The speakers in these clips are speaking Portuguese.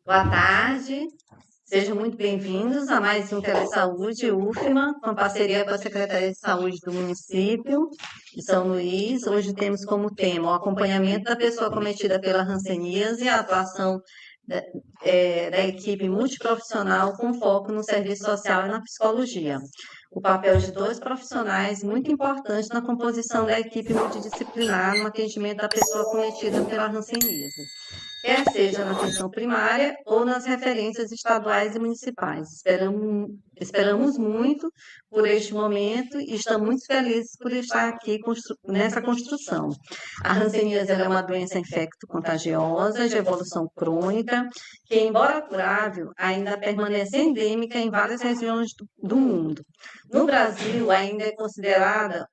Boa tarde, sejam muito bem-vindos a mais um Telesaúde UFMA, com parceria com a Secretaria de Saúde do município de São Luís. Hoje temos como tema o acompanhamento da pessoa acometida pela hanseníase e a atuação da equipe multiprofissional com foco no serviço social e na psicologia. O papel de dois profissionais muito importante na composição da equipe multidisciplinar no atendimento da pessoa acometida pela hanseníase, quer seja na atenção primária ou nas referências estaduais e municipais. Esperamos muito por este momento e estamos muito felizes por estar aqui nessa construção. A hanseníase é uma doença infecto-contagiosa de evolução crônica, que, embora curável, ainda permanece endêmica em várias regiões do mundo. No Brasil, ainda é considerada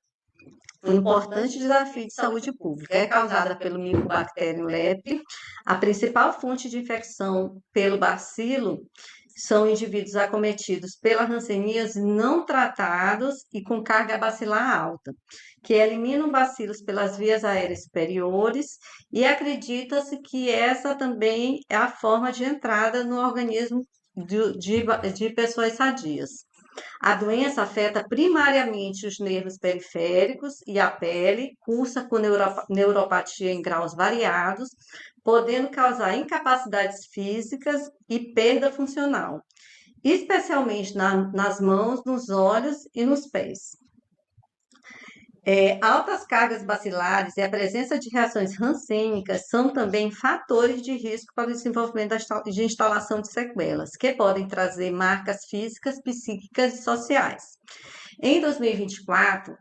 um importante desafio de saúde pública. É causada pelo micobactério lepre. A principal fonte de infecção pelo bacilo são indivíduos acometidos pela hanseníase não tratados e com carga bacilar alta, que eliminam bacilos pelas vias aéreas superiores, e acredita-se que essa também é a forma de entrada no organismo de pessoas sadias. A doença afeta primariamente os nervos periféricos e a pele, cursa com neuropatia em graus variados, podendo causar incapacidades físicas e perda funcional, especialmente nas mãos, nos olhos e nos pés. Altas cargas bacilares e a presença de reações rancênicas são também fatores de risco para o desenvolvimento de instalação de sequelas, que podem trazer marcas físicas, psíquicas e sociais. Em 2024,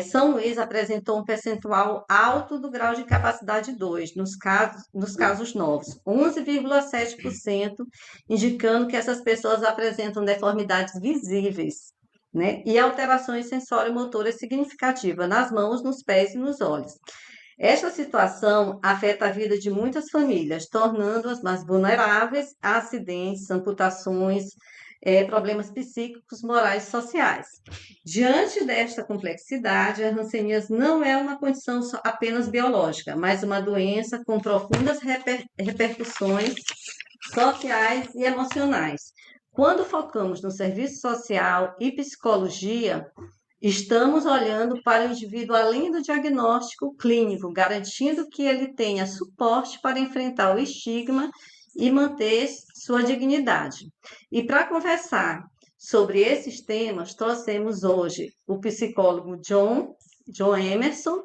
São Luís apresentou um percentual alto do grau de incapacidade 2 nos casos novos, 11,7%, indicando que essas pessoas apresentam deformidades visíveis, né, e alterações sensório-motoras significativas nas mãos, nos pés e nos olhos. Esta situação afeta a vida de muitas famílias, tornando-as mais vulneráveis a acidentes, amputações, problemas psíquicos, morais e sociais. Diante desta complexidade, a hanseníase não é uma condição apenas biológica, mas uma doença com profundas repercussões sociais e emocionais. Quando focamos no serviço social e psicologia, estamos olhando para o indivíduo além do diagnóstico clínico, garantindo que ele tenha suporte para enfrentar o estigma e manter sua dignidade. E para conversar sobre esses temas, trouxemos hoje o psicólogo John Emerson,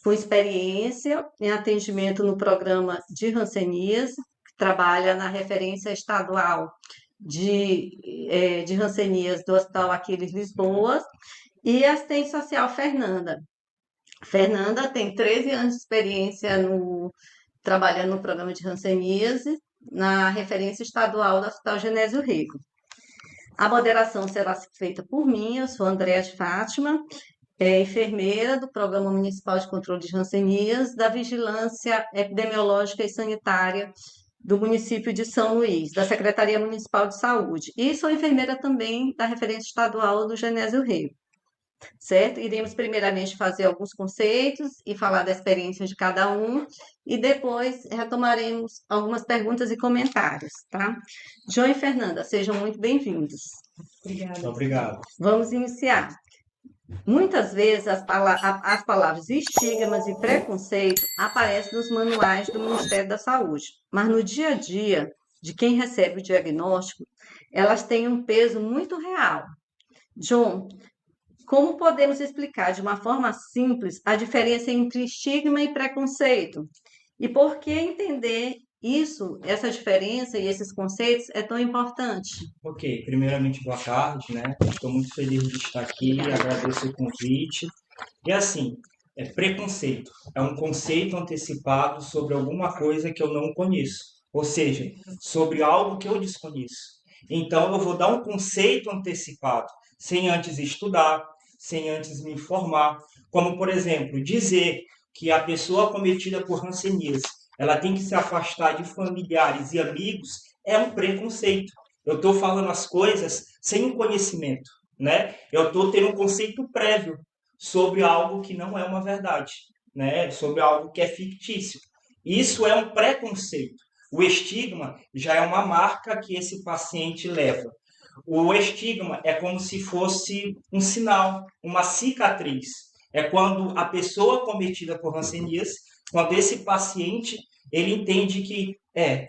com experiência em atendimento no programa de hanseníase, que trabalha na referência estadual de hanseníase do Hospital Aquiles Lisboa, e assistente social Fernanda. Fernanda tem 13 anos de experiência trabalhando no programa de hanseníase, na referência estadual do Hospital Genésio Rego. A moderação será feita por mim, eu sou Andréa de Fátima, enfermeira do Programa Municipal de Controle de Hanseníase, da Vigilância Epidemiológica e Sanitária do município de São Luís, da Secretaria Municipal de Saúde. E sou enfermeira também da referência estadual do Genésio Rego. Certo? Iremos primeiramente fazer alguns conceitos e falar da experiência de cada um, e depois retomaremos algumas perguntas e comentários, tá? João e Fernanda, sejam muito bem-vindos. Obrigada. Obrigado. Vamos iniciar. Muitas vezes as palavras estigmas e preconceito aparecem nos manuais do Ministério da Saúde, mas no dia a dia de quem recebe o diagnóstico, elas têm um peso muito real. John, como podemos explicar de uma forma simples a diferença entre estigma e preconceito? E por que entender isso, essa diferença e esses conceitos é tão importante? Ok, primeiramente boa tarde, né? Estou muito feliz de estar aqui, agradeço o convite. E assim, preconceito é um conceito antecipado sobre alguma coisa que eu não conheço, ou seja, sobre algo que eu desconheço. Então eu vou dar um conceito antecipado, sem antes estudar, sem antes me informar, como por exemplo, dizer que a pessoa acometida por hanseníase, ela tem que se afastar de familiares e amigos, é um preconceito. Eu estou falando as coisas sem conhecimento, né? Eu estou tendo um conceito prévio sobre algo que não é uma verdade, né? Sobre algo que é fictício. Isso é um preconceito. O estigma já é uma marca que esse paciente leva. O estigma é como se fosse um sinal, uma cicatriz. É quando a pessoa cometida por hanseníase, quando esse paciente, ele entende que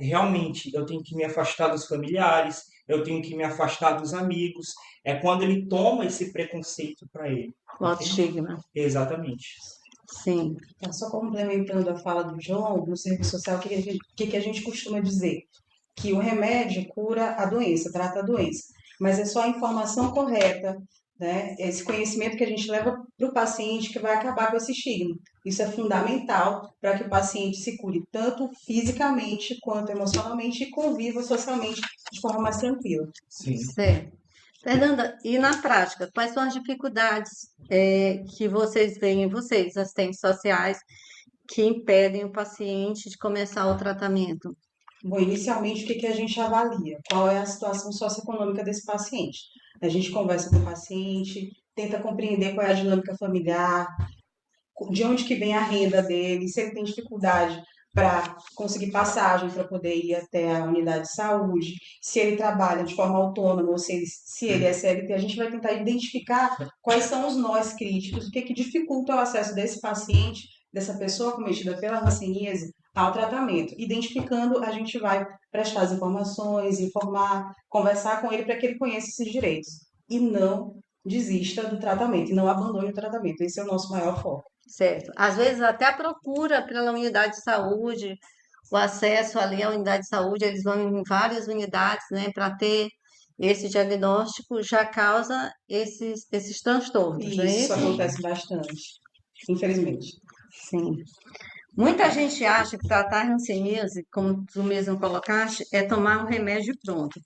realmente eu tenho que me afastar dos familiares, eu tenho que me afastar dos amigos. É quando ele toma esse preconceito para ele. O autoestigma. Exatamente. Sim. Então, só complementando a fala do João, no serviço social, o que a gente costuma dizer? Que o remédio cura a doença, trata a doença, mas é só a informação correta, né? Esse conhecimento que a gente leva para o paciente que vai acabar com esse estigma. Isso é fundamental para que o paciente se cure tanto fisicamente quanto emocionalmente e conviva socialmente de forma mais tranquila. Sim. Certo. Fernanda, e na prática, quais são as dificuldades que vocês veem, vocês, assistentes sociais, que impedem o paciente de começar o tratamento? Bom, inicialmente, o que a gente avalia? Qual é a situação socioeconômica desse paciente? A gente conversa com o paciente, tenta compreender qual é a dinâmica familiar, de onde que vem a renda dele, se ele tem dificuldade para conseguir passagem para poder ir até a unidade de saúde, se ele trabalha de forma autônoma ou se ele é CLT, a gente vai tentar identificar quais são os nós críticos, o que dificulta o acesso desse paciente, dessa pessoa cometida pela hanseníase, ao tratamento. Identificando, a gente vai prestar as informações, informar, conversar com ele para que ele conheça esses direitos e não desista do tratamento, e não abandone o tratamento. Esse é o nosso maior foco. Certo. Às vezes até a procura pela unidade de saúde, o acesso ali à unidade de saúde, eles vão em várias unidades, né, para ter esse diagnóstico, já causa esses transtornos, não é Isso isso? acontece bastante, infelizmente. Sim. Muita gente acha que tratar a hanseníase, como tu mesmo colocaste, é tomar um remédio e pronto.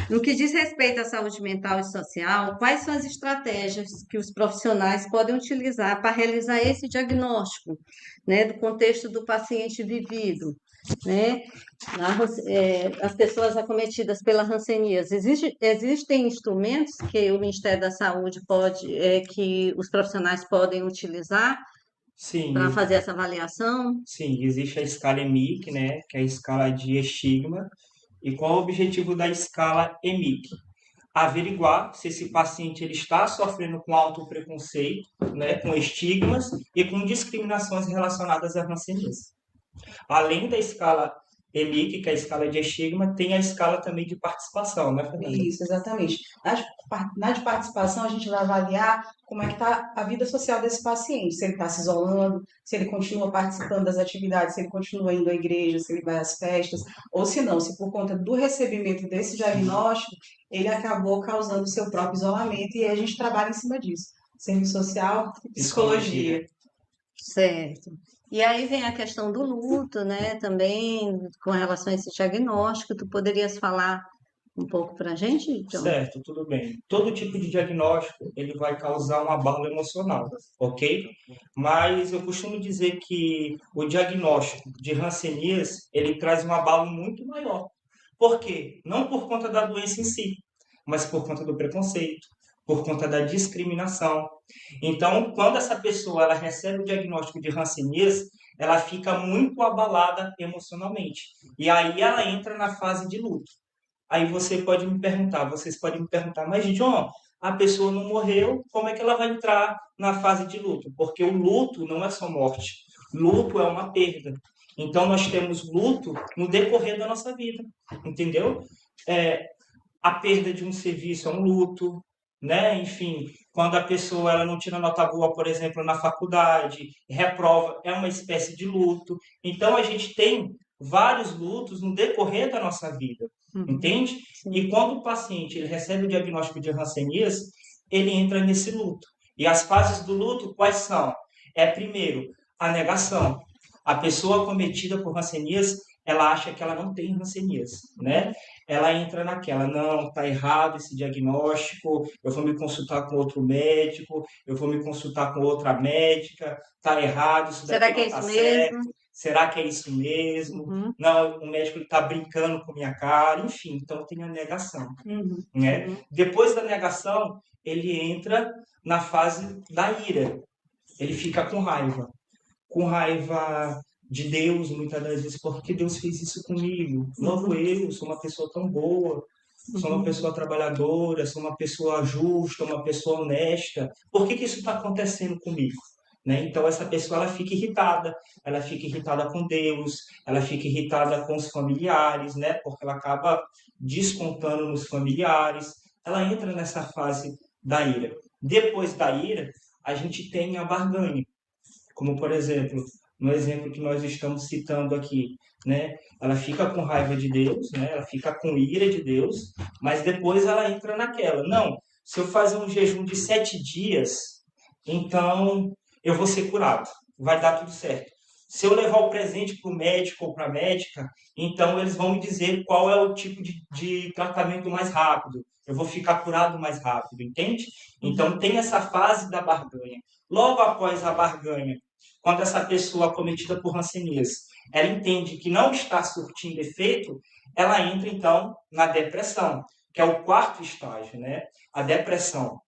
No que diz respeito à saúde mental e social, quais são as estratégias que os profissionais podem utilizar para realizar esse diagnóstico, né, do contexto do paciente vivido, né? As pessoas acometidas pela hanseníase, existem instrumentos que o Ministério da Saúde que os profissionais podem utilizar para Sim, fazer essa avaliação? sim, existe a escala EMIC, né, que é a escala de estigma. E qual é o objetivo da escala EMIC? Averiguar se esse paciente ele está sofrendo com autopreconceito, né, com estigmas e com discriminações relacionadas à hanseníase. Além da escala EMIC, que é a escala de estigma, tem a escala também de participação, né, Fernanda? Isso, exatamente. Na de participação, a gente vai avaliar como é que está a vida social desse paciente, se ele está se isolando, se ele continua participando das atividades, se ele continua indo à igreja, se ele vai às festas, ou se não, se por conta do recebimento desse diagnóstico, ele acabou causando seu próprio isolamento, e aí a gente trabalha em cima disso. Serviço social e psicologia. Certo. E aí vem a questão do luto, né? Também com relação a esse diagnóstico, tu poderias falar um pouco para a gente, John? Certo, tudo bem. Todo tipo de diagnóstico ele vai causar um abalo emocional, ok? Mas eu costumo dizer que o diagnóstico de hanseníase ele traz um abalo muito maior. Por quê? Não por conta da doença em si, mas por conta do preconceito, por conta da discriminação. Então, quando essa pessoa ela recebe o diagnóstico de hanseníase, ela fica muito abalada emocionalmente. E aí ela entra na fase de luto. Aí vocês podem me perguntar, mas John, a pessoa não morreu, como é que ela vai entrar na fase de luto? Porque o luto não é só morte. Luto é uma perda. Então nós temos luto no decorrer da nossa vida, entendeu? É, a perda de um serviço é um luto, né? Enfim, quando a pessoa ela não tira nota boa, por exemplo, na faculdade, reprova, é uma espécie de luto. Então a gente tem vários lutos no decorrer da nossa vida, entende? E quando o paciente ele recebe o diagnóstico de hanseníase, ele entra nesse luto. E as fases do luto quais são? Primeiro, a negação. A pessoa cometida por hanseníase, ela acha que ela não tem hanseníase, né? Ela entra naquela, não, tá errado esse diagnóstico, eu vou me consultar com outro médico, eu vou me consultar com outra médica, tá errado, isso Será daqui que é não tá isso certo. mesmo? Será que é isso mesmo? Uhum. Não, o médico está brincando com minha cara, enfim, então tem a negação, né? Depois da negação, ele entra na fase da ira. Ele fica com raiva de Deus, muitas das vezes, porque Deus fez isso comigo. Logo Uhum, eu sou uma pessoa tão boa, sou uma uhum, pessoa trabalhadora, sou uma pessoa justa, uma pessoa honesta. Por que que isso está acontecendo comigo? Né? Então essa pessoa ela fica irritada com Deus, ela fica irritada com os familiares, né? Porque ela acaba descontando nos familiares, ela entra nessa fase da ira. Depois da ira, a gente tem a barganha, como por exemplo, no exemplo que nós estamos citando aqui, né? Ela fica com raiva de Deus, né? Ela fica com ira de Deus, mas depois ela entra naquela. Não, se eu fazer um jejum de 7 dias, então eu vou ser curado, vai dar tudo certo. Se eu levar o presente para o médico ou para a médica, então eles vão me dizer qual é o tipo de tratamento mais rápido. Eu vou ficar curado mais rápido, entende? uhum. Então tem essa fase da barganha. Logo após a barganha, quando essa pessoa acometida por hanseníase, ela entende que não está surtindo efeito, ela entra então na depressão, que é o quarto estágio, né? A depressão,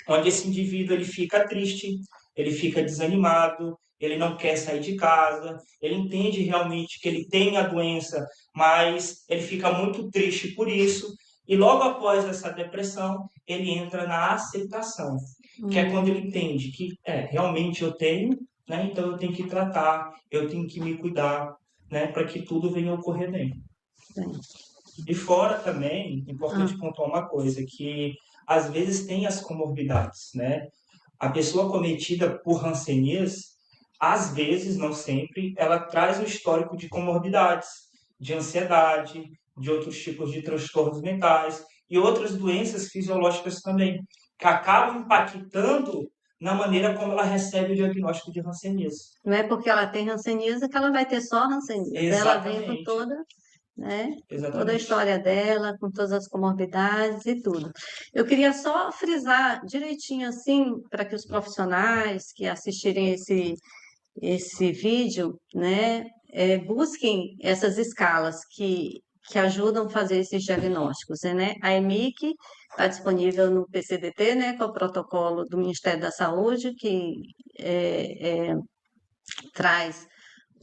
onde esse indivíduo ele fica triste, ele fica desanimado, ele não quer sair de casa, ele entende realmente que ele tem a doença, mas ele fica muito triste por isso, e logo após essa depressão, ele entra na aceitação, que é quando ele Hum, entende que realmente eu tenho, né? Então eu tenho que tratar, eu tenho que me cuidar, né? Para que tudo venha a ocorrer bem. bem. E fora também, Ah, importante pontuar uma coisa, que às vezes tem as comorbidades, né? A pessoa cometida por hanseníase, às vezes, não sempre, ela traz um histórico de comorbidades, de ansiedade, de outros tipos de transtornos mentais e outras doenças fisiológicas também, que acabam impactando na maneira como ela recebe o diagnóstico de hanseníase. não é porque ela tem hanseníase que ela vai ter só hanseníase. Ela vem com Exatamente, toda, né, toda a exatamente. história dela, com todas as comorbidades e tudo. Eu queria só frisar direitinho assim, para que os profissionais que assistirem esse vídeo, né, busquem essas escalas que ajudam a fazer esses diagnósticos, né? A EMIC está disponível no PCDT, né, que é o protocolo do Ministério da Saúde, que é, traz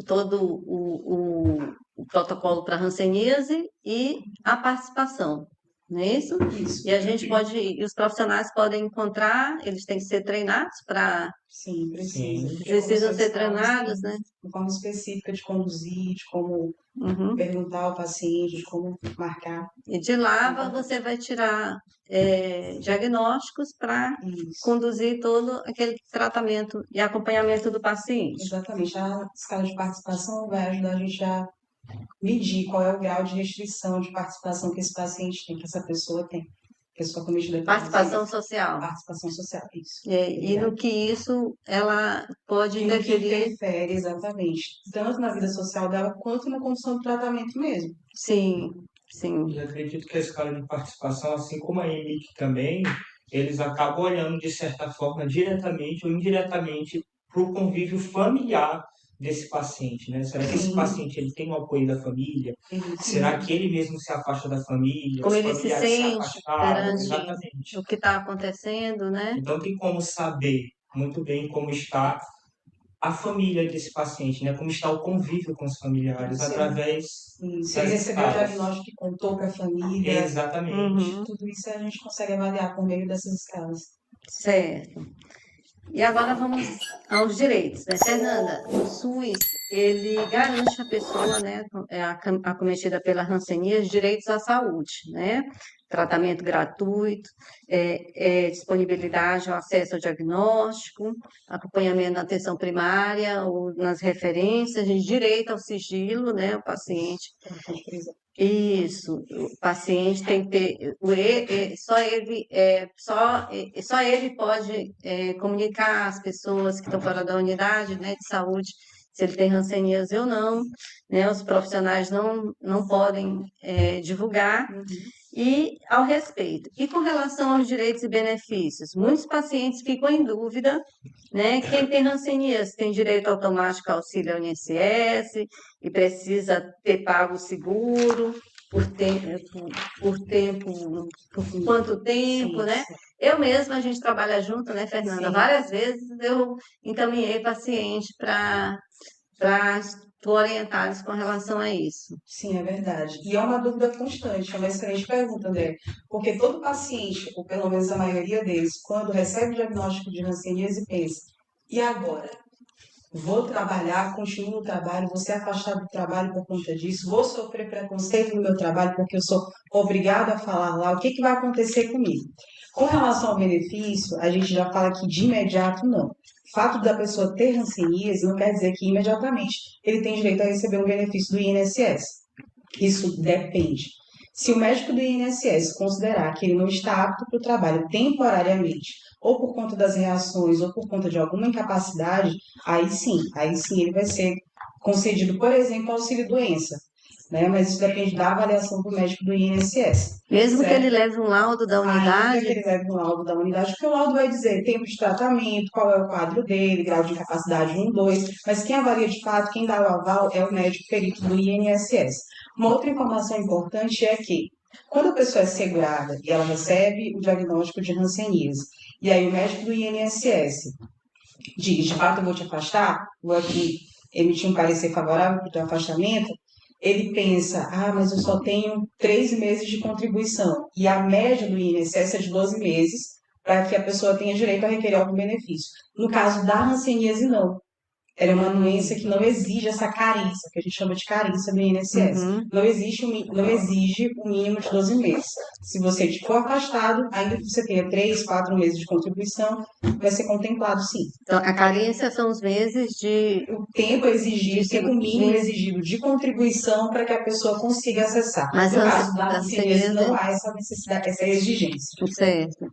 todo o protocolo para hanseníase e a participação, não é isso? E Isso. a gente pode, e os profissionais podem encontrar, eles têm que ser treinados para, Sim, precisa. Sim, Porque como precisam são ser escalas, treinados, tem né? uma forma específica de conduzir, de como Uhum. perguntar ao paciente, de como marcar. E de Isso é lá você importante. vai tirar diagnósticos para Isso. conduzir todo aquele tratamento e acompanhamento do paciente. Exatamente. A escala de participação vai ajudar a gente a medir qual é o grau de restrição de participação que esse paciente tem, que essa pessoa tem. Pessoa cometida por Participação hanseníase. social. Participação social, isso. E no Obrigada. que isso ela pode E no que interferir, interfere exatamente, tanto na vida social dela quanto na condição do tratamento mesmo. sim, e sim. acredito que a escala de participação, assim como a EMIC também, eles acabam olhando de certa forma diretamente ou indiretamente para o convívio familiar desse paciente, né? Será que esse Sim, paciente ele tem o apoio da família? isso. Será que ele mesmo se afasta da família? Como Os ele se familiares se sente afastaram? perante o Exatamente. que está acontecendo, né? Então tem como saber muito bem como está a família desse paciente, né? Como está o convívio com os familiares Se ele, através se ele das recebeu o escalas. diagnóstico e contou para a família, Exatamente. Uhum, tudo isso a gente consegue avaliar por meio dessas escalas. certo. E agora vamos aos direitos, né? Fernanda, o SUS, ele garante à pessoa, né, acometida pela hanseníase, direitos à saúde, né? Tratamento gratuito, disponibilidade ao acesso ao diagnóstico, acompanhamento na atenção primária ou nas referências, direito ao sigilo, né? O Isso, paciente importante frisar. isso, o paciente tem que ter, só ele pode comunicar às pessoas que estão fora da unidade, né, de saúde, se ele tem hanseníase ou não, né, os profissionais não podem divulgar, Uhum. e ao respeito. E com relação aos direitos e benefícios, muitos pacientes ficam em dúvida, né? Quem tem hanseníase tem direito automático ao auxílio ao INSS e precisa ter pago o seguro por tempo, por quanto tempo, Sim, né? sim, Eu mesma, a gente trabalha junto, né, Fernanda? sim, Várias vezes eu encaminhei paciente para orientados com relação a isso. Sim, é verdade. E é uma dúvida constante, é uma excelente pergunta, André. Porque todo paciente, ou pelo menos a maioria deles, quando recebe o diagnóstico de hanseníase, pensa, e agora? Vou trabalhar, continuo no trabalho, vou ser afastado do trabalho por conta disso, vou sofrer preconceito no meu trabalho porque eu sou obrigado a falar lá, o que que vai acontecer comigo? Com relação ao benefício, a gente já fala que de imediato não. O fato da pessoa ter hanseníase não quer dizer que imediatamente ele tem direito a receber um benefício do INSS. Isso depende. Se o médico do INSS considerar que ele não está apto para o trabalho temporariamente, ou por conta das reações, ou por conta de alguma incapacidade, aí sim ele vai ser concedido, por exemplo, auxílio-doença, né? Mas isso depende da avaliação do médico do INSS. Mesmo que Certo? ele leve um laudo da Ainda unidade, que ele leve um laudo da unidade, porque o laudo vai dizer tempo de tratamento, qual é o quadro dele, grau de incapacidade 1, 2, mas quem avalia de fato, quem dá o aval é o médico perito do INSS. Uma outra informação importante é que, quando a pessoa é segurada e ela recebe o diagnóstico de hanseníase, e aí o médico do INSS diz, de fato eu vou te afastar, vou aqui emitir um parecer favorável para o teu afastamento, ele pensa, mas eu só tenho 3 meses de contribuição, e a média do INSS é de 12 meses, para que a pessoa tenha direito a requerer algum benefício. No caso da hanseníase, não. Ela é uma doença que não exige essa carência, que a gente chama de carência do INSS. Não exige o mínimo de 12 meses. Se você for afastado, ainda que você tenha 3, 4 meses de contribuição, vai ser contemplado sim. então a carência são os meses de O tempo exigido, o tempo mínimo de- exigido de contribuição para que a pessoa consiga acessar. Mas No a caso da hanseníase, hanseníase- não há essa necessidade, essa exigência. certo.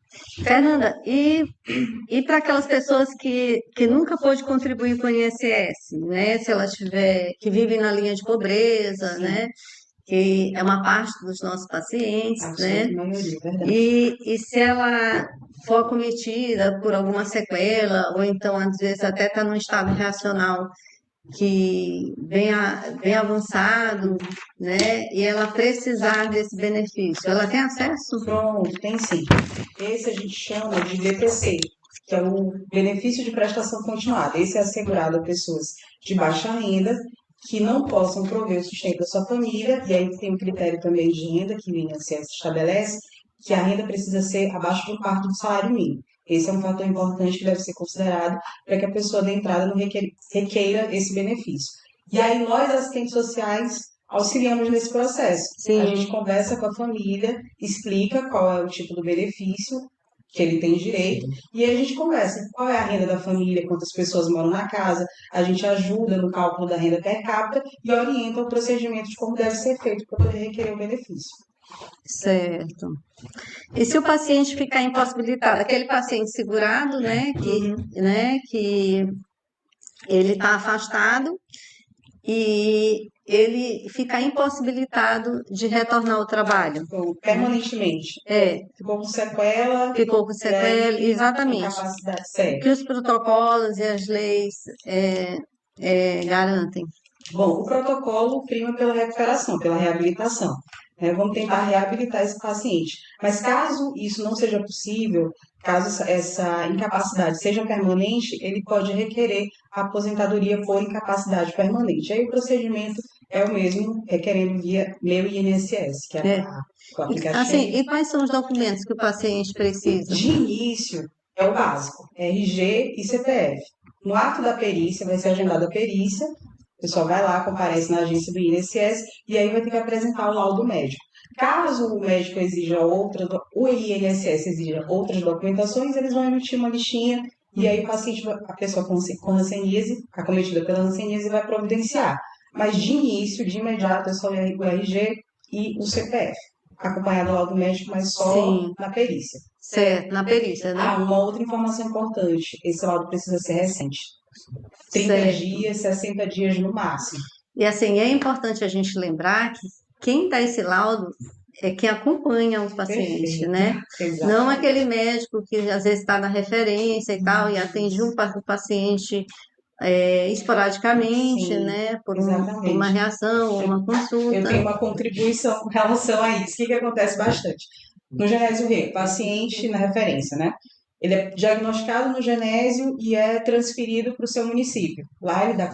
Fernanda, e para aquelas pessoas que nunca pôde contribuir com o INSS, né? Se ela tiver, que vivem na linha de pobreza, Sim. né? Que é uma parte dos nossos pacientes, A né? absoluta maioria, verdade. E se ela for acometida por alguma sequela, ou então às vezes até está num estado reacional que bem avançado, né? E ela precisar desse benefício, ela tem acesso? Pronto, tem sim. Esse a gente chama de BPC, que é o benefício de prestação continuada. Esse é assegurado a pessoas de baixa renda que não possam prover o sustento da sua família, e aí tem um critério também de renda que o INSS estabelece, que a renda precisa ser abaixo de um quarto do salário mínimo. Esse é um fator importante que deve ser considerado para que a pessoa de entrada não requeira esse benefício. E aí nós, assistentes sociais, auxiliamos nesse processo. Sim. A gente conversa com a família, explica qual é o tipo do benefício que ele tem direito, e aí a gente conversa qual é a renda da família, quantas pessoas moram na casa, a gente ajuda no cálculo da renda per capita e orienta o procedimento de como deve ser feito para poder requerer o benefício. Certo. E se o paciente ficar impossibilitado, aquele paciente segurado, né, que ele está afastado e ele ficar impossibilitado de retornar ao trabalho. Então, permanentemente. É, Ficou com sequela. ficou com sequela, exatamente. Incapacidade O séria. que os protocolos e as leis garantem? Bom, o protocolo prima pela recuperação, pela reabilitação. Vamos tentar reabilitar esse paciente. Mas caso isso não seja possível, caso essa incapacidade seja permanente, ele pode requerer a aposentadoria por incapacidade permanente. Aí o procedimento é o mesmo, requerendo via Meu INSS, que é o aplicativo. Assim, e quais são os documentos que o paciente precisa? De início, é o básico, RG e CPF. No ato da perícia, vai ser agendada a perícia, o pessoal vai lá, comparece na agência do INSS e aí vai ter que apresentar o laudo médico. Caso o médico exija o INSS exija outras documentações, eles vão emitir uma listinha e aí o paciente, a pessoa com hanseníase, acometida pela hanseníase, vai providenciar. Mas de início, de imediato, é só o RG e o CPF. Acompanhado do laudo médico, mas só Sim. na perícia. Certo, na perícia, né? Uma outra informação importante, esse laudo precisa ser recente. 30 Certo. dias, 60 dias no máximo. E assim, é importante a gente lembrar que quem dá esse laudo é quem acompanha o paciente, Perfeito. né? Exato. Não aquele médico que às vezes está na referência e tal, e atende o paciente esporadicamente, Sim, né? Por exatamente. uma reação, uma consulta. Eu tenho uma contribuição com relação a isso. O que acontece bastante? No Genésio Rei, paciente na referência, né? Ele é diagnosticado no Genésio e é transferido para o seu município. Lá ele dá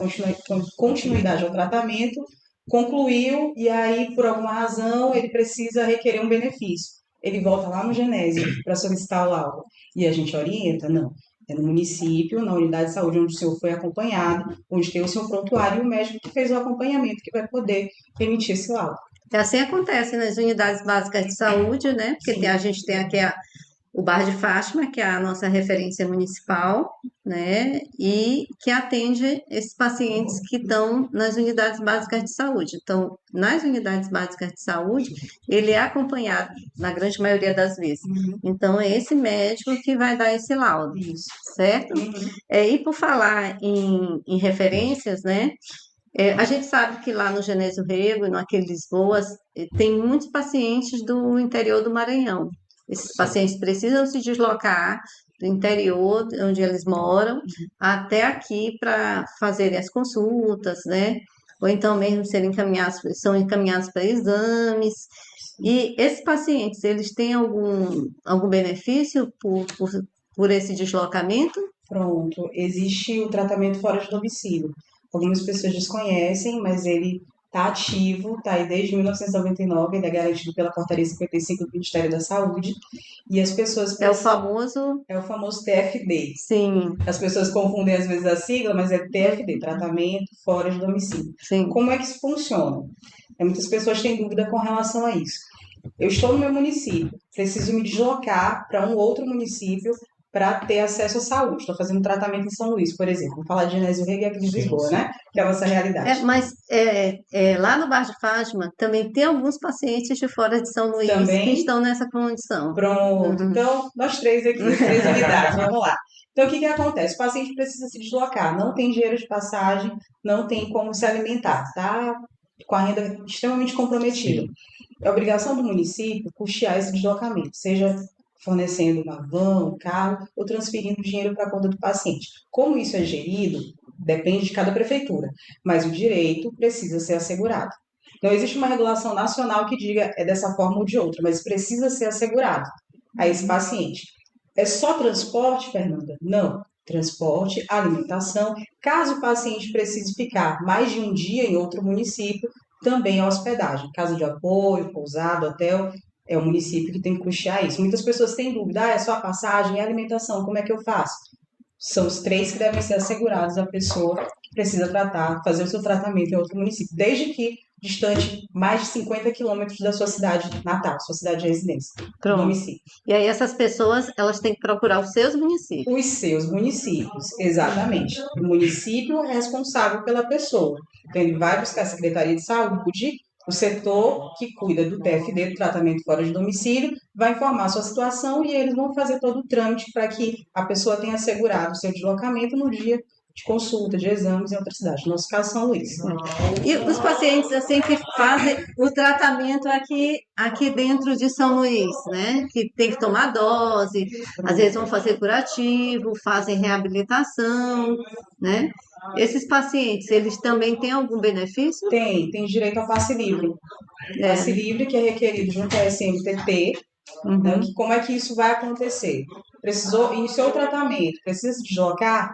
continuidade ao tratamento, concluiu e aí, por alguma razão, ele precisa requerer um benefício. Ele volta lá no Genésio para solicitar o laudo. E a gente orienta? Não. É no município, na unidade de saúde onde o senhor foi acompanhado, onde tem o seu prontuário e o médico que fez o acompanhamento que vai poder emitir esse laudo. E assim acontece nas unidades básicas de saúde, né? Porque Sim. a gente tem aqui o Bar de Fátima, que é a nossa referência municipal, né? E que atende esses pacientes que estão nas unidades básicas de saúde. Então, nas unidades básicas de saúde, ele é acompanhado, na grande maioria das vezes. Então, é esse médico que vai dar esse laudo, Isso. certo? E por falar em referências, né? A gente sabe que lá no Genésio Rego e no Aquele Lisboas tem muitos pacientes do interior do Maranhão. Esses pacientes precisam se deslocar do interior, onde eles moram, até aqui para fazerem as consultas, né? Ou então mesmo são encaminhados para exames. E esses pacientes, eles têm algum benefício por esse deslocamento? Pronto. Existe o tratamento fora de domicílio. Algumas pessoas desconhecem, mas ele está ativo, está aí desde 1999, ele é garantido pela Portaria 55 do Ministério da Saúde. E as pessoas É o famoso, é o famoso TFD. sim, As pessoas confundem às vezes a sigla, mas é TFD, tratamento fora de domicílio. sim. Como é que isso funciona? Muitas pessoas têm dúvida com relação a isso. Eu estou no meu município, preciso me deslocar para um outro município para ter acesso à saúde. Estou fazendo tratamento em São Luís, por exemplo. Vamos falar de Genésio Rego e aqui de Sim, Lisboa, sim. né? Que é a nossa realidade. Mas lá no Bar de Fátima também tem alguns pacientes de fora de São Luís que Também, estão nessa condição. pronto. Uhum. Então, nós três aqui, as três unidades, vamos lá. Então, o que acontece? O paciente precisa se deslocar, não tem dinheiro de passagem, não tem como se alimentar, tá? Com a renda extremamente comprometida. Sim. É obrigação do município custear esse deslocamento, seja fornecendo uma van, um carro ou transferindo dinheiro para a conta do paciente. Como isso é gerido, depende de cada prefeitura, mas o direito precisa ser assegurado. Não existe uma regulação nacional que diga é dessa forma ou de outra, mas precisa ser assegurado a esse paciente. É só transporte, Fernanda? Não. Transporte, alimentação. Caso o paciente precise ficar mais de um dia em outro município, também a hospedagem. Casa de apoio, pousada, hotel, é o município que tem que custear isso. Muitas pessoas têm dúvida, é só a passagem e a alimentação, como é que eu faço? São os três que devem ser assegurados à pessoa que precisa fazer o seu tratamento em outro município, desde que distante mais de 50 quilômetros da sua cidade natal, sua cidade de residência, Pronto. domicílio. E aí essas pessoas, elas têm que procurar os seus municípios. Os seus municípios, exatamente. O município é responsável pela pessoa. Então, ele vai buscar a Secretaria de Saúde, o setor que cuida do TFD, do tratamento fora de domicílio, vai informar a sua situação e eles vão fazer todo o trâmite para que a pessoa tenha assegurado o seu deslocamento no dia de consulta, de exames em outra cidade. No nosso caso, São Luís. E os pacientes assim que fazem o tratamento aqui dentro de São Luís, né? Que tem que tomar dose, às vezes vão fazer curativo, fazem reabilitação, né? Esses pacientes, eles também têm algum benefício? Tem direito ao passe livre. Passe livre que é requerido junto à SMTT. Então, como é que isso vai acontecer? Iniciou o tratamento, precisa se deslocar,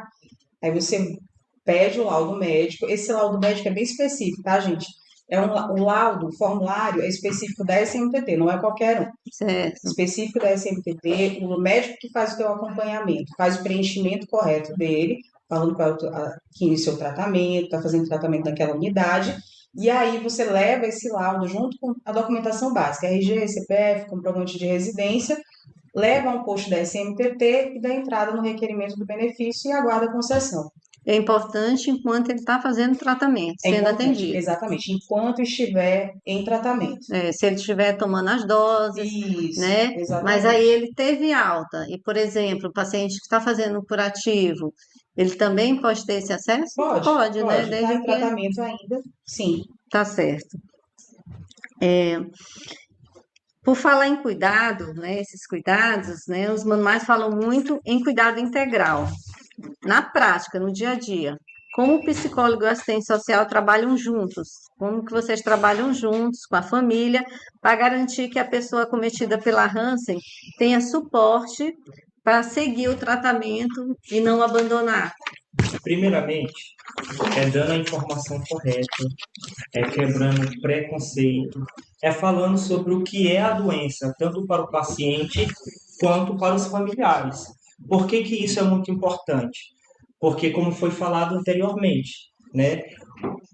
aí você pede o laudo médico. Esse laudo médico é bem específico, tá, gente? O laudo, o formulário é específico da SMTT, não é qualquer um. Certo. Específico da SMTT, o médico que faz o teu acompanhamento, faz o preenchimento correto dele, falando que iniciou o tratamento, está fazendo tratamento naquela unidade, e aí você leva esse laudo junto com a documentação básica, RG, CPF, comprovante de residência, leva ao posto da SMTT e dá entrada no requerimento do benefício e aguarda a concessão. É importante enquanto ele está fazendo tratamento, É sendo importante, atendido. exatamente, enquanto estiver em tratamento. Se ele estiver tomando as doses, Isso, né? exatamente. Mas aí ele teve alta, e, por exemplo, o paciente que está fazendo o curativo, ele também pode ter esse acesso? Pode, né? está Desde em que tratamento ainda, sim. tá certo. Por falar em cuidado, né, esses cuidados, né, os manuais falam muito em cuidado integral. Na prática, no dia a dia, como o psicólogo e o assistente social trabalham juntos? Como que vocês trabalham juntos com a família para garantir que a pessoa acometida pela Hansen tenha suporte para seguir o tratamento e não abandonar? Primeiramente, é dando a informação correta, é quebrando preconceito, é falando sobre o que é a doença, tanto para o paciente quanto para os familiares. Por que que isso é muito importante? Porque, como foi falado anteriormente, né,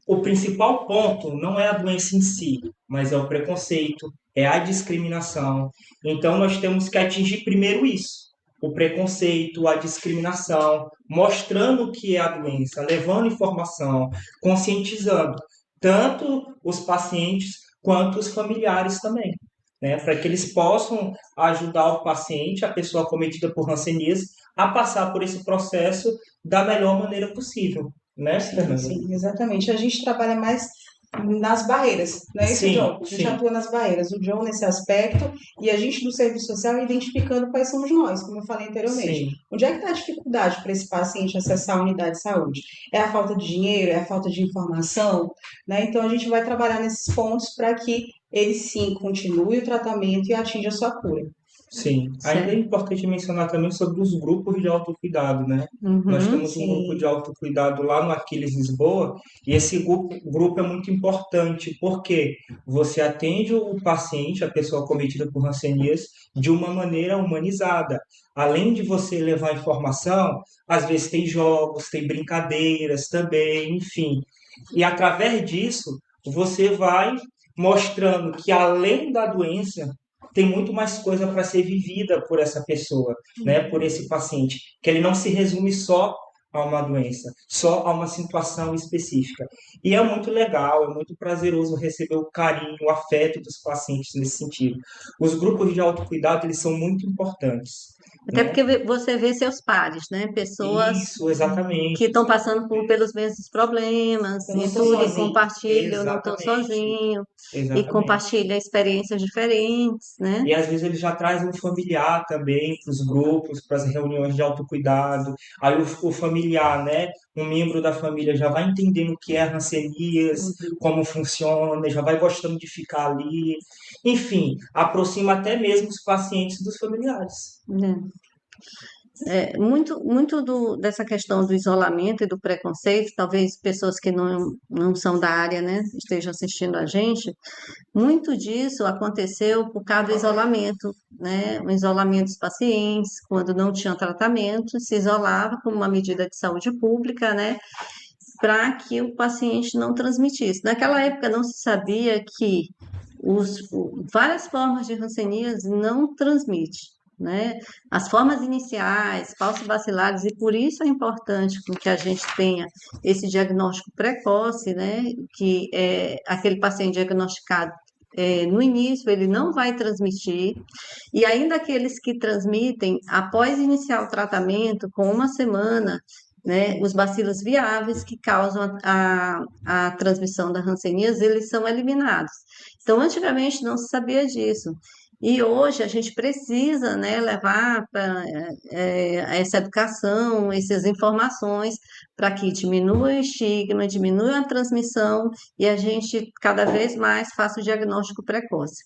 o principal ponto não é a doença em si, mas é o preconceito, é a discriminação. Então, nós temos que atingir primeiro isso, o preconceito, a discriminação, mostrando o que é a doença, levando informação, conscientizando tanto os pacientes quanto os familiares também, né? Para que eles possam ajudar o paciente, a pessoa acometida por hanseníase, a passar por esse processo da melhor maneira possível, né, Sim, Fernanda? sim, exatamente. A gente trabalha mais nas barreiras, não é isso, Sim, John? A gente sim, atua nas barreiras, o John nesse aspecto, e a gente do serviço social identificando quais somos nós, como eu falei anteriormente. sim, Onde é que está a dificuldade para esse paciente acessar a unidade de saúde? É a falta de dinheiro, é a falta de informação, né? Então a gente vai trabalhar nesses pontos para que ele sim continue o tratamento e atinja a sua cura. sim. Ainda é Certo. importante mencionar também sobre os grupos de autocuidado, né? Nós Uhum. temos um grupo de Sim, autocuidado lá no Aquiles Lisboa, e esse grupo é muito importante, porque você atende o paciente, a pessoa cometida por hanseníase, de uma maneira humanizada. Além de você levar informação, às vezes tem jogos, tem brincadeiras também, enfim. E através disso, você vai mostrando que além da doença, tem muito mais coisa para ser vivida por essa pessoa, né, por esse paciente, que ele não se resume só a uma doença, só a uma situação específica. E é muito legal, é muito prazeroso receber o carinho, o afeto dos pacientes nesse sentido. Os grupos de autocuidado, eles são muito importantes, Até né? porque você vê seus pares, né? Pessoas Isso, que exatamente. estão passando pelos mesmos problemas eu não e estou tudo, e sozinho. compartilham, eu não estou Exatamente, sozinho, e exatamente. compartilham experiências diferentes, né? E às vezes ele já traz um familiar também para os grupos, para as reuniões de autocuidado. Aí o familiar, né? Um membro da família já vai entendendo o que é rancenias, como funciona, já vai gostando de ficar ali. Enfim, aproxima até mesmo os pacientes dos familiares. Né? Dessa questão do isolamento e do preconceito, talvez pessoas que não são da área, né, estejam assistindo a gente, muito disso aconteceu por causa do isolamento, né? O isolamento dos pacientes, quando não tinham tratamento, se isolava como uma medida de saúde pública, né? Para que o paciente não transmitisse. Naquela época não se sabia que várias formas de hanseníase não transmite, né? As formas iniciais, falso-vacilares, e por isso é importante que a gente tenha esse diagnóstico precoce, né? Que é aquele paciente diagnosticado no início ele não vai transmitir, e ainda aqueles que transmitem, após iniciar o tratamento, com uma semana, né, os bacilos viáveis que causam a transmissão da hanseníase, eles são eliminados. Então, antigamente não se sabia disso. E hoje a gente precisa, né, levar para essa educação, essas informações, para que diminua o estigma, diminua a transmissão e a gente cada vez mais faça o diagnóstico precoce.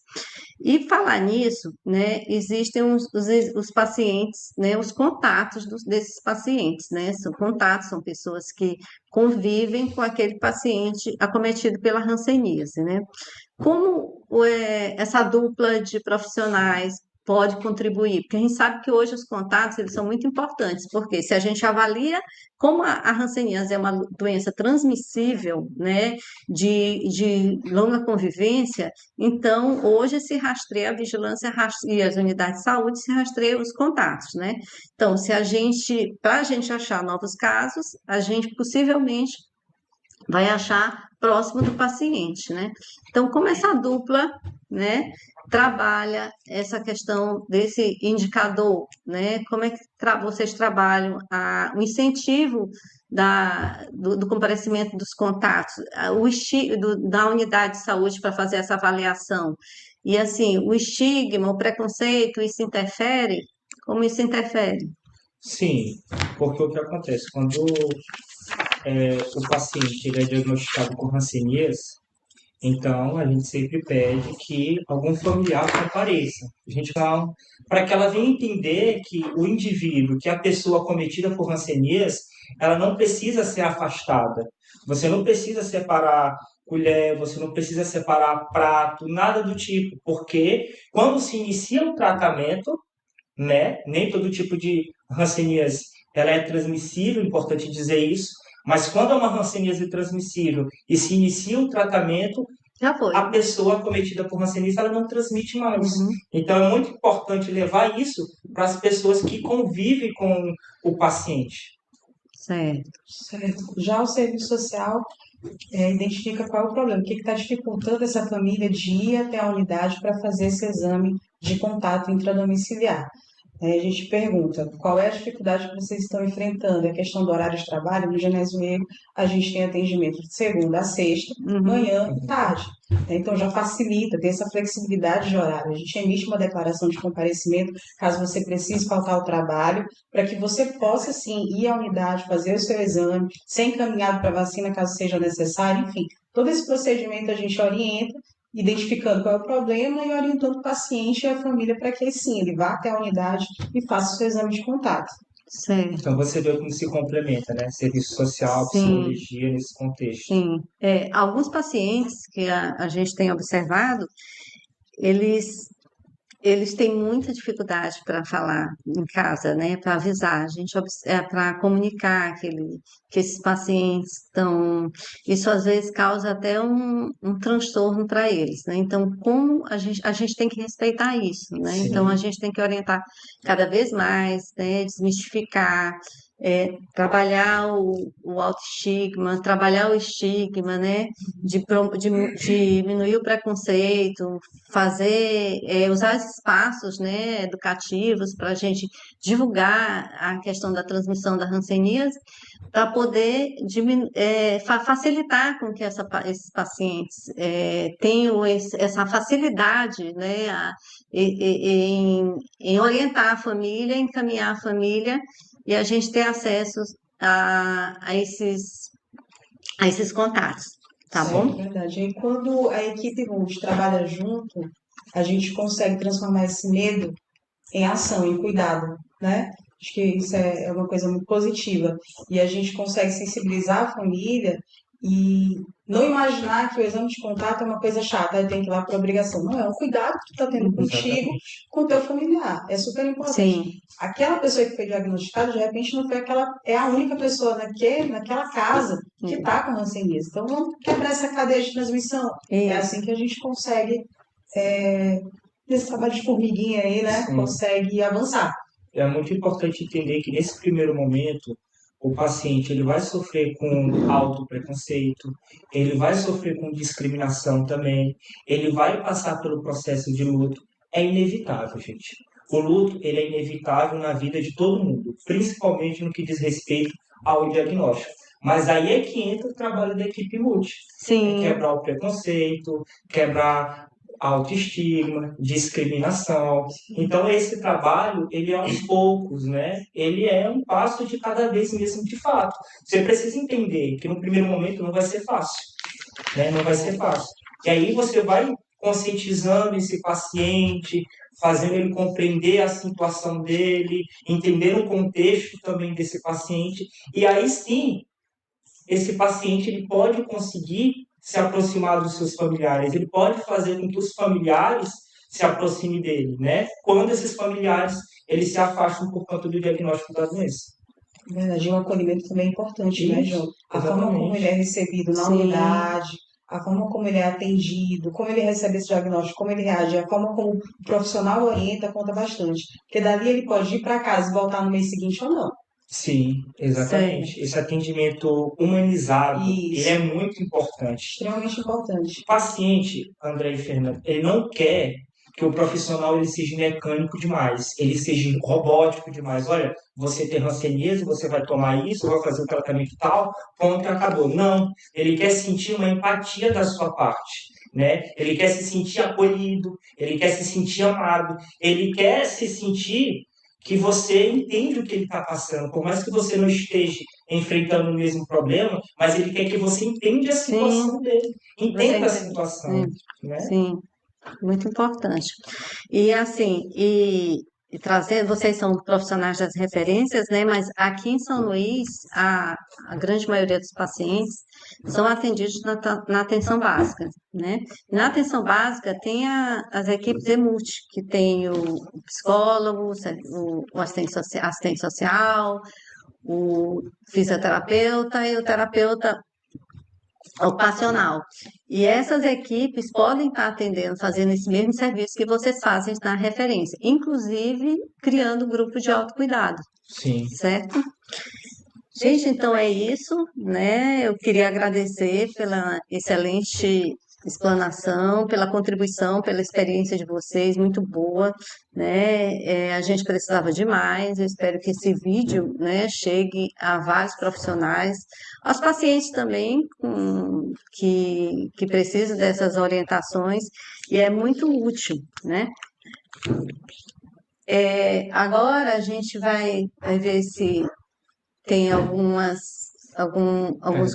E falar nisso, né, existem os pacientes, né, os contatos desses pacientes, né, são contatos, são pessoas que convivem com aquele paciente acometido pela hanseníase, né? Como essa dupla de profissionais pode contribuir? Porque a gente sabe que hoje os contatos eles são muito importantes, porque se a gente avalia como a hanseníase é uma doença transmissível, né, de longa convivência, então hoje se rastreia a vigilância e as unidades de saúde se rastreiam os contatos, né? Então, para a gente achar novos casos, a gente possivelmente vai achar próximo do paciente, né? Então, como essa dupla, né, trabalha essa questão desse indicador, né? Como é que vocês trabalham o incentivo do comparecimento dos contatos, da unidade de saúde para fazer essa avaliação? E assim, o estigma, o preconceito, isso interfere? Como isso interfere? Sim, porque o que acontece? Quando o paciente ele é diagnosticado com hanseníase, Então, a gente sempre pede que algum familiar compareça. A gente não, para que ela venha entender que o indivíduo, que a pessoa cometida por hanseníase, ela não precisa ser afastada. Você não precisa separar colher, você não precisa separar prato, nada do tipo, porque quando se inicia o tratamento, né? Nem todo tipo de hanseníase ela é transmissível, importante dizer isso, mas quando é uma hanseníase transmissível e se inicia o tratamento, Já foi. a pessoa cometida por hanseníase ela não transmite mais. Uhum. Então é muito importante levar isso para as pessoas que convivem com o paciente. Certo. Certo. Já o serviço social identifica qual é o problema, o que está dificultando essa família de ir até a unidade para fazer esse exame de contato intradomiciliar. A gente pergunta qual é a dificuldade que vocês estão enfrentando, a questão do horário de trabalho. No Genésio Rego, a gente tem atendimento de segunda a sexta, Uhum. manhã e tarde. Então já facilita, tem essa flexibilidade de horário. A gente emite uma declaração de comparecimento caso você precise faltar ao trabalho, para que você possa, sim, ir à unidade, fazer o seu exame, ser encaminhado para vacina caso seja necessário, enfim. Todo esse procedimento a gente orienta, identificando qual é o problema e orientando o paciente e a família para que, sim, ele vá até a unidade e faça o seu exame de contato. Certo. Então você vê como se complementa, né? Serviço social, Sim, psicologia nesse contexto. sim. Alguns pacientes que a gente tem observado, eles eles têm muita dificuldade para falar em casa, né? Para avisar, a gente para comunicar que esses pacientes estão. Isso às vezes causa até um transtorno para eles, né? Então, como a gente tem que respeitar isso, né? Então, a Sim. gente tem que orientar cada vez mais, né? Desmistificar. Trabalhar o autoestigma, trabalhar o estigma, né? De diminuir o preconceito, fazer, usar esses espaços, né, educativos para a gente divulgar a questão da transmissão da hanseníase, para poder facilitar com que esses pacientes tenham essa facilidade, né, em orientar a família, encaminhar a família e a gente ter acesso a esses contatos, tá Certo, bom? verdade. E quando a equipe multi trabalha junto, a gente consegue transformar esse medo em ação, em cuidado, né? Acho que isso é uma coisa muito positiva. E a gente consegue sensibilizar a família e não imaginar que o exame de contato é uma coisa chata, aí tem que ir lá por obrigação. Não, é um cuidado que tu está tendo contigo, Exatamente. com o teu familiar. É super importante. Sim, Aquela pessoa que foi diagnosticada, de repente, não foi aquela, é a única pessoa naquela casa que está com hanseníase. Então, vamos quebrar essa cadeia de transmissão. É isso. assim que a gente consegue nesse trabalho de formiguinha aí, né, Sim. consegue avançar. É muito importante entender que nesse primeiro momento o paciente ele vai sofrer com autopreconceito, ele vai sofrer com discriminação também, ele vai passar pelo processo de luto. É inevitável, gente. O luto ele é inevitável na vida de todo mundo, principalmente no que diz respeito ao diagnóstico. Mas aí é que entra o trabalho da equipe multi. É Sim, quebrar o preconceito, quebrar autoestigma, discriminação. Então, esse trabalho, ele é aos poucos, né? Ele é um passo de cada vez mesmo, de fato. Você precisa entender que no primeiro momento não vai ser fácil, né? Não vai ser fácil. E aí você vai conscientizando esse paciente, fazendo ele compreender a situação dele, entender o contexto também desse paciente, e aí sim esse paciente ele pode conseguir se aproximar dos seus familiares, ele pode fazer com que os familiares se aproximem dele, né? Quando esses familiares eles se afastam por conta do diagnóstico da doença. Verdade, o acolhimento também é importante, né, João? A forma como ele é recebido na sim, unidade, a forma como ele é atendido, como ele recebe esse diagnóstico, como ele reage, a forma como o profissional orienta conta bastante. Porque dali ele pode ir para casa e voltar no mês seguinte ou não. Sim, exatamente. Esse atendimento humanizado, ele é Isso, muito importante. extremamente importante. O paciente, André e Fernando, ele não quer que o profissional ele seja mecânico demais, ele seja robótico demais. Olha, você tem hanseníase, você vai tomar isso, vai fazer o tratamento tal, ponto e acabou. Não, ele quer sentir uma empatia da sua parte, né? Ele quer se sentir acolhido, ele quer se sentir amado, ele quer se sentir que você entende o que ele está passando, por mais que você não esteja enfrentando o mesmo problema, mas ele quer que você entenda a Sim, situação dele, você entenda a entende. situação, né? Sim, muito importante. E assim, e trazendo, vocês são profissionais das referências, né? Mas aqui em São Luís, a grande maioria dos pacientes são atendidos na atenção básica, né? E na atenção básica tem as equipes EMUT, que tem o psicólogo, o assistente social, o fisioterapeuta e o terapeuta ocupacional. E essas equipes podem estar atendendo, fazendo esse mesmo serviço que vocês fazem na referência, inclusive criando grupo de autocuidado, Sim. certo? Gente, então é isso, né? Eu queria agradecer pela excelente explanação, pela contribuição, pela experiência de vocês, muito boa, né? A gente precisava de mais, eu espero que esse vídeo, né, chegue a vários profissionais, aos pacientes também, que precisam dessas orientações, e é muito útil, né? Agora a gente vai ver se tem alguns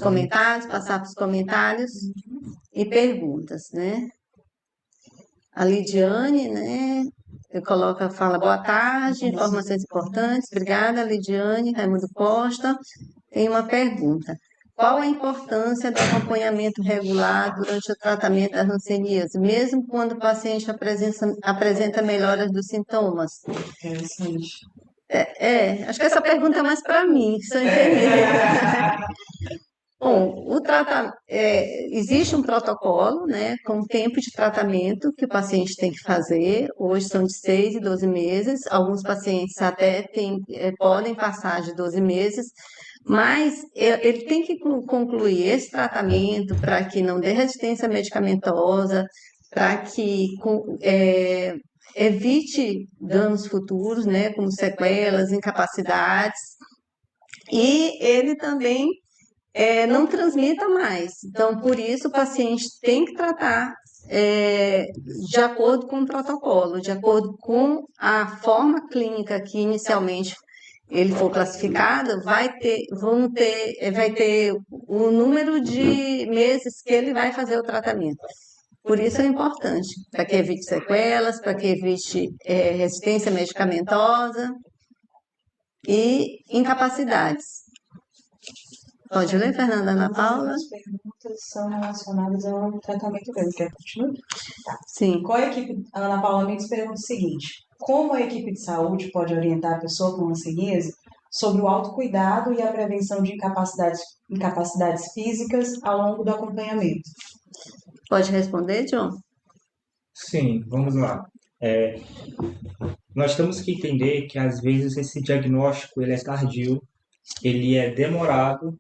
comentários, passar para os comentários e perguntas, né? A Lidiane, né? Fala boa tarde, informações importantes. Obrigada, Lidiane. Raimundo Costa tem uma pergunta. Qual a importância do acompanhamento regular durante o tratamento da hanseníase, mesmo quando o paciente apresenta melhoras dos sintomas? Interessante. Acho que essa pergunta é mais para mim, se eu entendi. Bom, existe um protocolo, né, com tempo de tratamento que o paciente tem que fazer. Hoje são de 6 e 12 meses. Alguns pacientes até podem passar de 12 meses, mas ele tem que concluir esse tratamento para que não dê resistência medicamentosa, para que evite danos futuros, né, como sequelas, incapacidades, e ele também não transmita mais. Então, por isso, o paciente tem que tratar de acordo com o protocolo, de acordo com a forma clínica que inicialmente ele for classificado, vai ter o número de meses que ele vai fazer o tratamento. Por isso é importante, para que evite sequelas, para que evite resistência medicamentosa e incapacidades. Pode ler, Fernanda Ana Paula? As perguntas são relacionadas ao tratamento dele. Quer continuar? Sim. Qual a equipe? A Ana Paula Mendes pergunta o seguinte: como a equipe de saúde pode orientar a pessoa com hanseníase sobre o autocuidado e a prevenção de incapacidades físicas ao longo do acompanhamento? Pode responder, John? Sim, vamos lá. Nós temos que entender que às vezes esse diagnóstico ele é tardio, ele é demorado,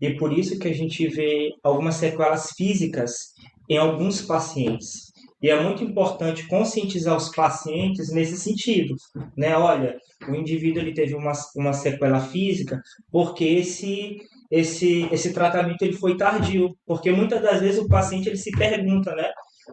e por isso que a gente vê algumas sequelas físicas em alguns pacientes. E é muito importante conscientizar os pacientes nesse sentido, né? Olha, o indivíduo ele teve uma sequela física porque esse tratamento ele foi tardio, porque muitas das vezes o paciente ele se pergunta, né?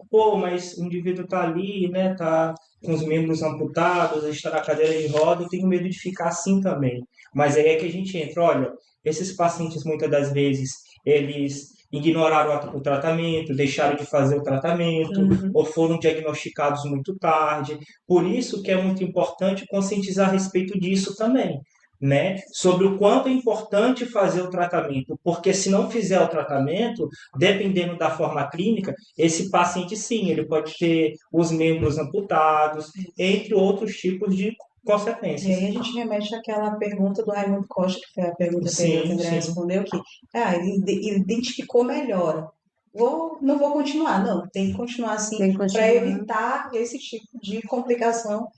Pô, mas o indivíduo está ali, né? Tá com os membros amputados, está na cadeira de roda, eu tenho medo de ficar assim também. Mas aí é que a gente entra, olha, esses pacientes muitas das vezes eles ignoraram o tratamento, deixaram de fazer o tratamento, ou foram diagnosticados muito tarde. Por isso que é muito importante conscientizar a respeito disso também, né? Sobre o quanto é importante fazer o tratamento, porque se não fizer o tratamento, dependendo da forma clínica, esse paciente sim, ele pode ter os membros amputados, entre outros tipos de E consequências. aí a gente remete àquela pergunta do Raimundo Costa, que foi a pergunta anterior que o André Sim. respondeu, que ele identificou melhora. Não vou continuar, não, tem que continuar assim Tem que para continuar. evitar esse tipo de complicação,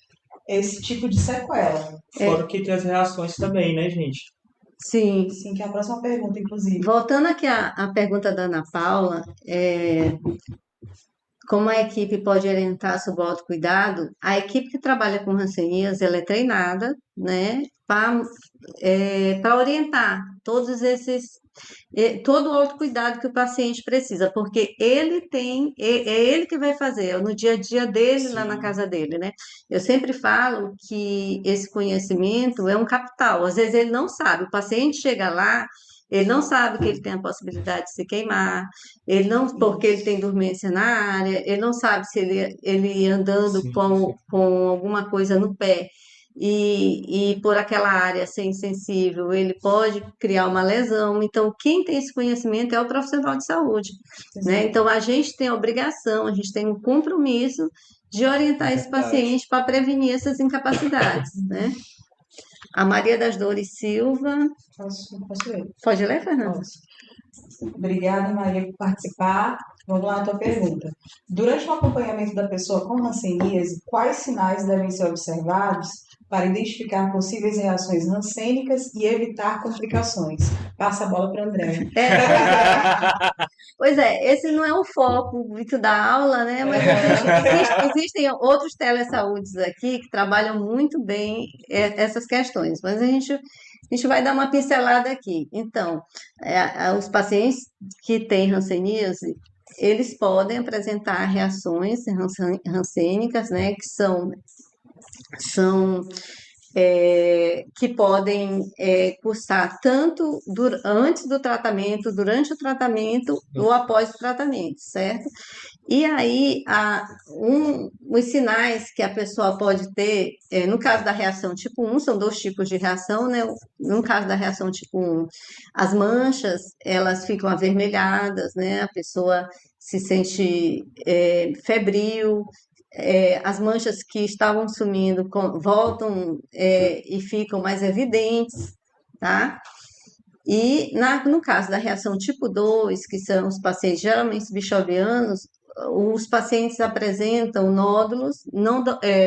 esse tipo de sequela. Fora que tem as reações também, né, gente? Sim. Sim, que é a próxima pergunta, inclusive. Voltando aqui à pergunta da Ana Paula, como a equipe pode orientar sobre o autocuidado? A equipe que trabalha com hanseníase, ela é treinada, né, para orientar todos esses todo o autocuidado que o paciente precisa, porque é ele que vai fazer, é no dia a dia dele, lá na Sim, casa dele, né? Eu sempre falo que esse conhecimento é um capital, às vezes ele não sabe, o paciente chega lá, ele não sabe que ele tem a possibilidade de se queimar, ele não, porque ele tem Isso. dormência na área, ele não sabe se ele andando sim, sim. com alguma coisa no pé e por aquela área ser insensível, ele pode criar uma lesão. Então, quem tem esse conhecimento é o profissional de saúde, né? Exato. Então, a gente tem a obrigação, a gente tem um compromisso de É orientar esse verdade. paciente para prevenir essas incapacidades, né? A Maria das Dores Silva, Posso ler? pode ler, Fernanda? Posso. Obrigada, Maria, por participar. Vamos lá à tua pergunta. Durante o acompanhamento da pessoa com hanseníase, quais sinais devem ser observados para identificar possíveis reações rancênicas e evitar complicações? Passa a bola para a Andréa. Pois é, esse não é o foco muito da aula, né? Mas existem outros telesaúdes aqui que trabalham muito bem essas questões, mas a gente vai dar uma pincelada aqui. Então, os pacientes que têm hanseníase, eles podem apresentar reações rancênicas, né? Que são que podem cursar tanto antes do tratamento, durante o tratamento ou após o tratamento, certo? E aí, os sinais que a pessoa pode ter, no caso da reação tipo 1, são dois tipos de reação, né? No caso da reação tipo 1, as manchas, elas ficam avermelhadas, né? A pessoa se sente febril, as manchas que estavam sumindo voltam e ficam mais evidentes, tá? E no caso da reação tipo 2, que são os pacientes geralmente bichovianos, os pacientes apresentam nódulos não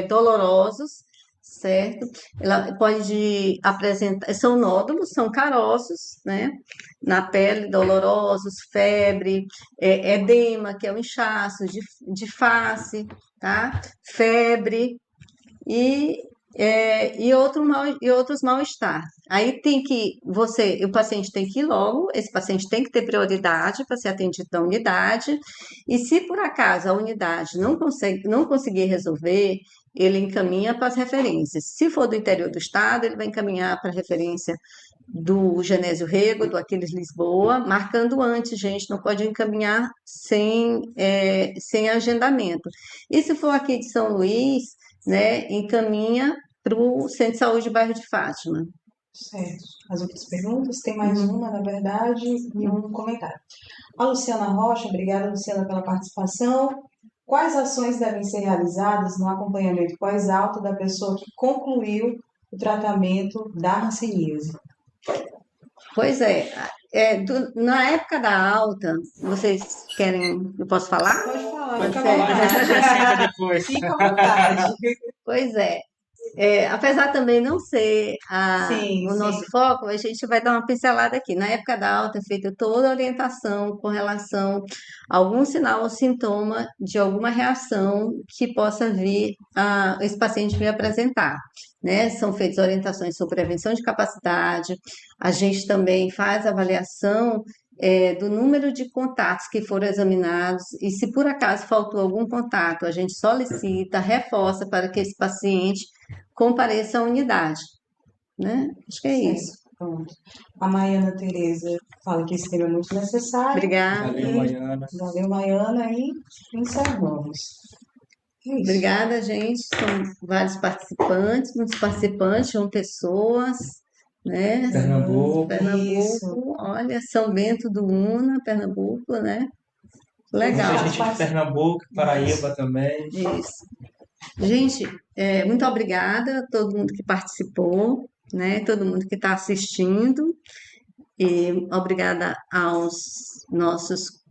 dolorosos, certo? Ela pode apresentar, são nódulos, são caroços, né? Na pele, dolorosos, febre, edema, que é o inchaço de face, tá? Febre, e, e outros mal-estar. Aí o paciente tem que ir logo, esse paciente tem que ter prioridade para ser atendido na unidade, e se por acaso a unidade não conseguir resolver, ele encaminha para as referências. Se for do interior do estado, ele vai encaminhar para a referência do Genésio Rego, do Aquiles Lisboa, marcando antes, gente, não pode encaminhar sem agendamento. E se for aqui de São Luís, né, encaminha para o Centro de Saúde Bairro de Fátima. Certo. As outras perguntas? Tem mais Uhum. uma, na verdade, e um comentário. A Luciana Rocha, obrigada, Luciana, pela participação. Quais ações devem ser realizadas no acompanhamento pós-alta da pessoa que concluiu o tratamento da hanseníase? Pois na época da alta, vocês querem, eu posso falar? Pode falar, Pode fica à falar, a gente vontade. acrescenta depois. Fica à vontade. Pois apesar também não ser Sim, o nosso sim. foco, a gente vai dar uma pincelada aqui. Na época da alta é feita toda a orientação com relação a algum sinal ou sintoma de alguma reação que possa vir esse paciente vir apresentar, né? São feitas orientações sobre prevenção de capacidade, a gente também faz avaliação do número de contatos que foram examinados, e se por acaso faltou algum contato, a gente solicita, reforça para que esse paciente compareça à unidade, né? Acho que é Certo, isso. pronto. A Maiana Tereza fala que esse tema é muito necessário. Obrigada. Valeu, E Maiana. valeu, Maiana, e encerramos. É isso. Obrigada, gente. São vários participantes, muitos participantes, são pessoas, né? Pernambuco. Isso. Pernambuco, olha, São Bento do Una, Pernambuco, né? Todos os Muita Legal, gente de participantes. Pernambuco, Paraíba também. isso. Gente, muito obrigada a todo mundo que participou, né? Todo mundo que está assistindo. E obrigada aos nossos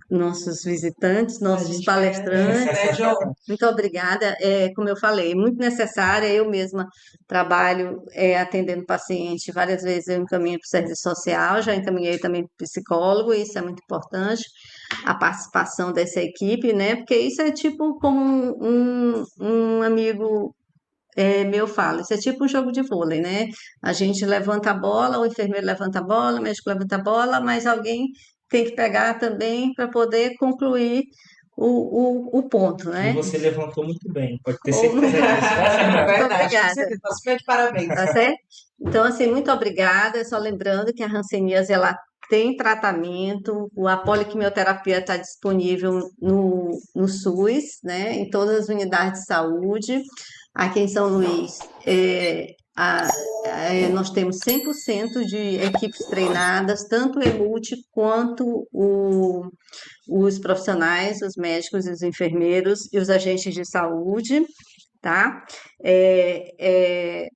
visitantes, A nossos gente que agradece, palestrantes. né, John? Muito obrigada. Como eu falei, muito necessária. Eu mesma trabalho atendendo paciente. Várias vezes eu encaminho para o serviço social, já encaminhei também para o psicólogo, isso é muito importante, a participação dessa equipe, né? Porque isso é tipo como um amigo meu falo, isso é tipo um jogo de vôlei, né? A gente levanta a bola, o enfermeiro levanta a bola, o médico levanta a bola, mas alguém tem que pegar também para poder concluir o ponto, E né? você levantou muito bem, pode ter Ou- certeza disso. É Muito verdade, com obrigada. certeza. Tá super de parabéns. Tá certo? Então, assim, muito obrigada. Só lembrando que a hanseníase, ela tem tratamento, a poliquimioterapia está disponível no SUS, né, em todas as unidades de saúde. Aqui em São Luís, nós temos 100% de equipes treinadas, tanto o EMUT quanto os profissionais, os médicos e os enfermeiros e os agentes de saúde, tá? É, é,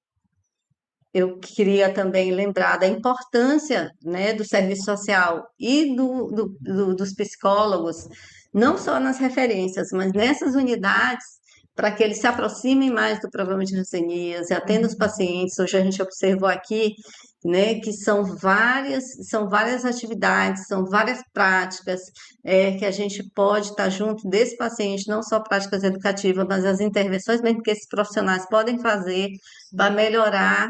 eu queria também lembrar da importância, né, do serviço social e dos psicólogos, não só nas referências, mas nessas unidades, para que eles se aproximem mais do problema de hanseníase, atendam os pacientes. Hoje a gente observou aqui, né, que são várias atividades, são várias práticas que a gente pode estar junto desse paciente, não só práticas educativas, mas as intervenções mesmo que esses profissionais podem fazer para melhorar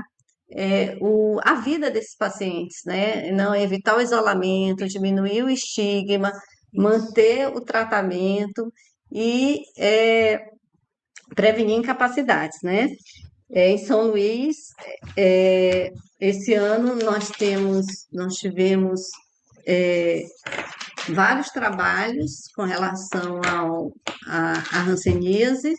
a vida desses pacientes, né? Não evitar o isolamento, diminuir o estigma, manter o tratamento e prevenir incapacidades, né? Em São Luís, é, esse ano nós tivemos é, vários trabalhos com relação à hanseníase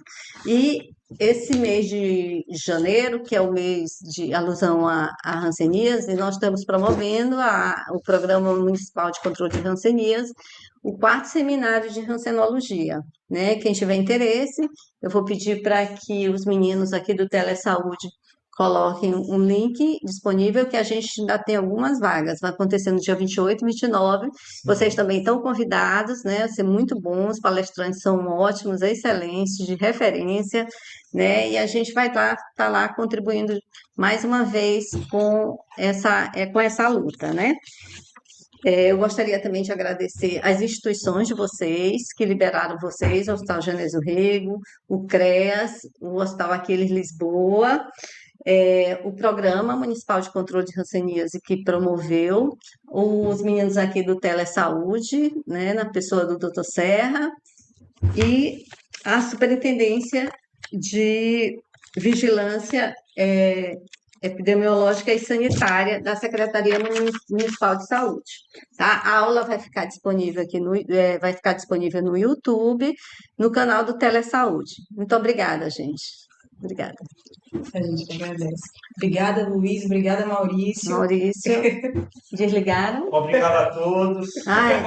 e esse mês de janeiro, que é o mês de alusão à hanseníase, nós estamos promovendo o Programa Municipal de Controle de Hanseníase, o quarto seminário de hansenologia, né? Quem tiver interesse, eu vou pedir para que os meninos aqui do Telesaúde coloquem um link disponível que a gente ainda tem algumas vagas. Vai acontecer no dia 28 e 29. Vocês também estão convidados, né? Vai ser muito bom, os palestrantes são ótimos, excelentes, de referência, né? E a gente vai estar lá contribuindo mais uma vez com essa luta, né? Eu gostaria também de agradecer as instituições de vocês que liberaram vocês, o Hospital Genésio Rego, o CREAS, o Hospital Aquiles Lisboa, o Programa Municipal de Controle de Hanseníase que promoveu, os meninos aqui do Telesaúde, né, na pessoa do Dr. Serra, e a Superintendência de Vigilância Epidemiológica e Sanitária da Secretaria Municipal de Saúde. Tá? A aula vai ficar disponível vai ficar disponível no YouTube, no canal do Telesaúde. Muito obrigada, gente. Obrigada. A gente agradece. Obrigada, Luiz. Obrigada, Maurício. Maurício, desligaram? Obrigado a todos. Ai,